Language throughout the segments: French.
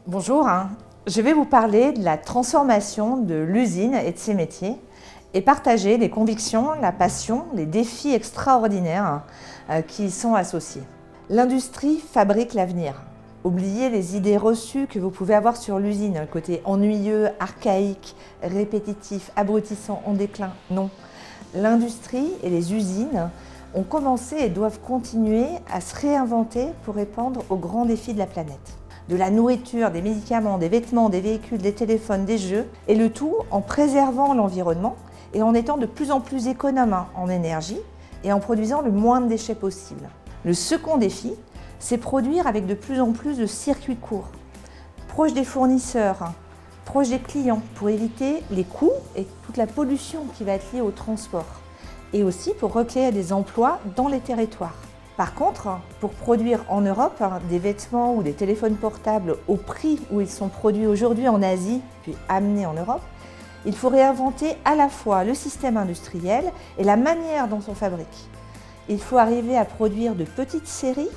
Bonjour, je vais vous parler de la transformation de l'usine et de ses métiers et partager les convictions, la passion, les défis extraordinaires qui y sont associés. L'industrie fabrique l'avenir. Oubliez les idées reçues que vous pouvez avoir sur l'usine, le côté ennuyeux, archaïque, répétitif, abrutissant, en déclin. Non. L'industrie et les usines ont commencé et doivent continuer à se réinventer pour répondre aux grands défis de la planète. De la nourriture, des médicaments, des vêtements, des véhicules, des téléphones, des jeux, et le tout en préservant l'environnement et en étant de plus en plus économe en énergie et en produisant le moins de déchets possible. Le second défi, c'est produire avec de plus en plus de circuits courts, proches des fournisseurs, proches des clients, pour éviter les coûts et toute la pollution qui va être liée au transport, et aussi pour recréer des emplois dans les territoires. Par contre, pour produire en Europe des vêtements ou des téléphones portables au prix où ils sont produits aujourd'hui en Asie, puis amenés en Europe, il faut réinventer à la fois le système industriel et la manière dont on fabrique. Il faut arriver à produire de petites séries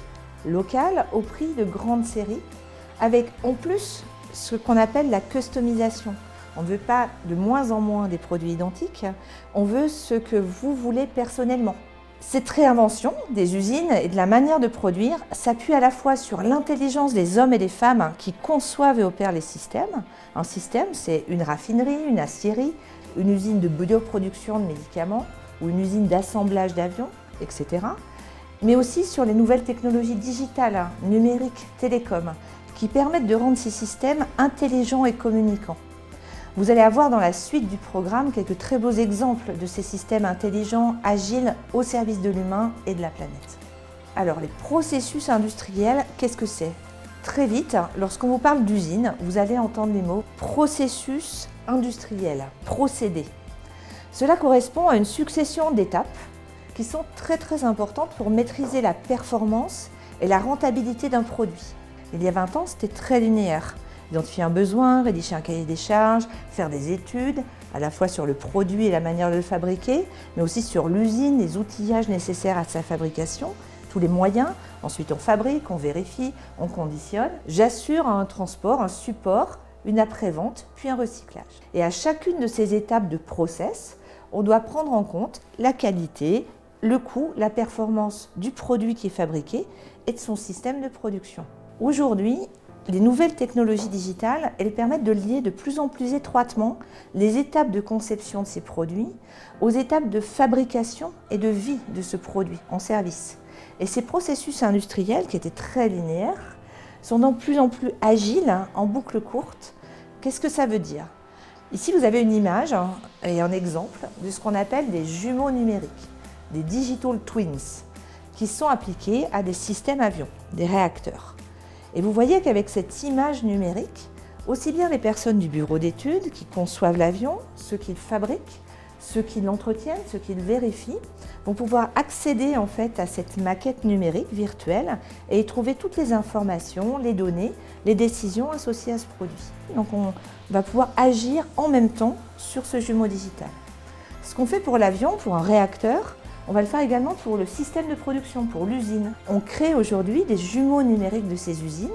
locales au prix de grandes séries, avec en plus ce qu'on appelle la customisation. On ne veut pas de moins en moins des produits identiques, on veut ce que vous voulez personnellement. Cette réinvention des usines et de la manière de produire s'appuie à la fois sur l'intelligence des hommes et des femmes qui conçoivent et opèrent les systèmes. Un système, c'est une raffinerie, une aciérie, une usine de bioproduction de médicaments ou une usine d'assemblage d'avions, etc. Mais aussi sur les nouvelles technologies digitales, numériques, télécoms, qui permettent de rendre ces systèmes intelligents et communicants. Vous allez avoir dans la suite du programme quelques très beaux exemples de ces systèmes intelligents, agiles, au service de l'humain et de la planète. Alors, les processus industriels, qu'est-ce que c'est? Très vite, lorsqu'on vous parle d'usine, vous allez entendre les mots processus industriel, procédé. Cela correspond à une succession d'étapes qui sont très importantes pour maîtriser la performance et la rentabilité d'un produit. Il y a 20 ans, c'était très linéaire. Identifier un besoin, rédiger un cahier des charges, faire des études, à la fois sur le produit et la manière de le fabriquer, mais aussi sur l'usine, les outillages nécessaires à sa fabrication, tous les moyens. Ensuite, on fabrique, on vérifie, on conditionne. J'assure un transport, un support, une après-vente, puis un recyclage. Et à chacune de ces étapes de process, on doit prendre en compte la qualité, le coût, la performance du produit qui est fabriqué et de son système de production. Aujourd'hui, les nouvelles technologies digitales, elles permettent de lier de plus en plus étroitement les étapes de conception de ces produits aux étapes de fabrication et de vie de ce produit en service. Et ces processus industriels, qui étaient très linéaires, sont de plus en plus agiles, en boucles courtes. Qu'est-ce que ça veut dire? Ici, vous avez une image et un exemple de ce qu'on appelle des jumeaux numériques, des digital twins, qui sont appliqués à des systèmes avions, des réacteurs. Et vous voyez qu'avec cette image numérique, aussi bien les personnes du bureau d'études qui conçoivent l'avion, ceux qui le fabriquent, ceux qui l'entretiennent, ceux qui le vérifient, vont pouvoir accéder en fait à cette maquette numérique virtuelle et y trouver toutes les informations, les données, les décisions associées à ce produit. Donc on va pouvoir agir en même temps sur ce jumeau digital. Ce qu'on fait pour l'avion, pour un réacteur, on va le faire également pour le système de production, pour l'usine. On crée aujourd'hui des jumeaux numériques de ces usines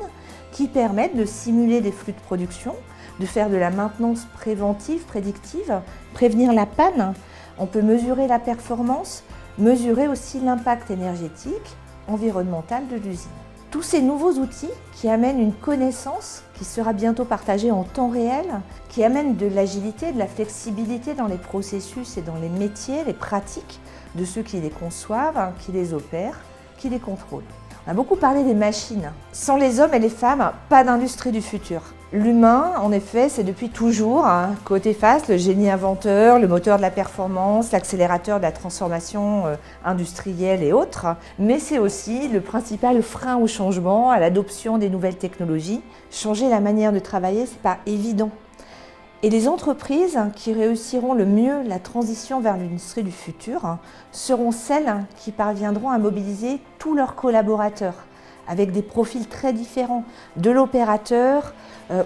qui permettent de simuler des flux de production, de faire de la maintenance préventive, prédictive, prévenir la panne. On peut mesurer la performance, mesurer aussi l'impact énergétique, environnemental de l'usine. Tous ces nouveaux outils qui amènent une connaissance qui sera bientôt partagée en temps réel, qui amènent de l'agilité, de la flexibilité dans les processus et dans les métiers, les pratiques de ceux qui les conçoivent, qui les opèrent, qui les contrôlent. On a beaucoup parlé des machines. Sans les hommes et les femmes, pas d'industrie du futur. L'humain, en effet, c'est depuis toujours, côté face, le génie inventeur, le moteur de la performance, l'accélérateur de la transformation industrielle et autres, mais c'est aussi le principal frein au changement, à l'adoption des nouvelles technologies. Changer la manière de travailler, c'est pas évident. Et les entreprises qui réussiront le mieux la transition vers l'industrie du futur seront celles qui parviendront à mobiliser tous leurs collaborateurs avec des profils très différents, de l'opérateur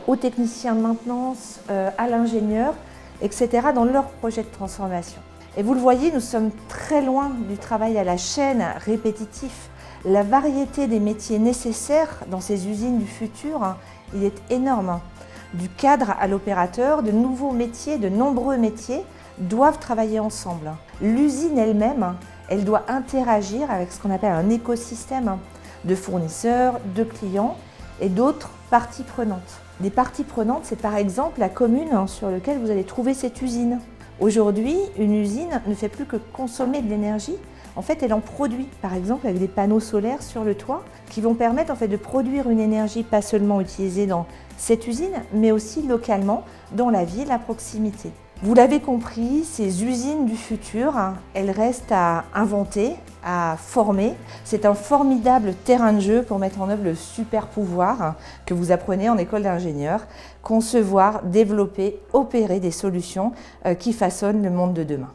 au technicien de maintenance, à l'ingénieur, etc. dans leur projet de transformation. Et vous le voyez, nous sommes très loin du travail à la chaîne répétitif. La variété des métiers nécessaires dans ces usines du futur il est énorme. Du cadre à l'opérateur, de nouveaux métiers, de nombreux métiers doivent travailler ensemble. L'usine elle-même, elle doit interagir avec ce qu'on appelle un écosystème de fournisseurs, de clients et d'autres parties prenantes. Des parties prenantes, c'est par exemple la commune sur laquelle vous allez trouver cette usine. Aujourd'hui, une usine ne fait plus que consommer de l'énergie. En fait, elle en produit, par exemple avec des panneaux solaires sur le toit qui vont permettre en fait, de produire une énergie pas seulement utilisée dans cette usine, mais aussi localement dans la ville à proximité. Vous l'avez compris, ces usines du futur, elles restent à inventer, à former. C'est un formidable terrain de jeu pour mettre en œuvre le super pouvoir que vous apprenez en école d'ingénieur, concevoir, développer, opérer des solutions qui façonnent le monde de demain.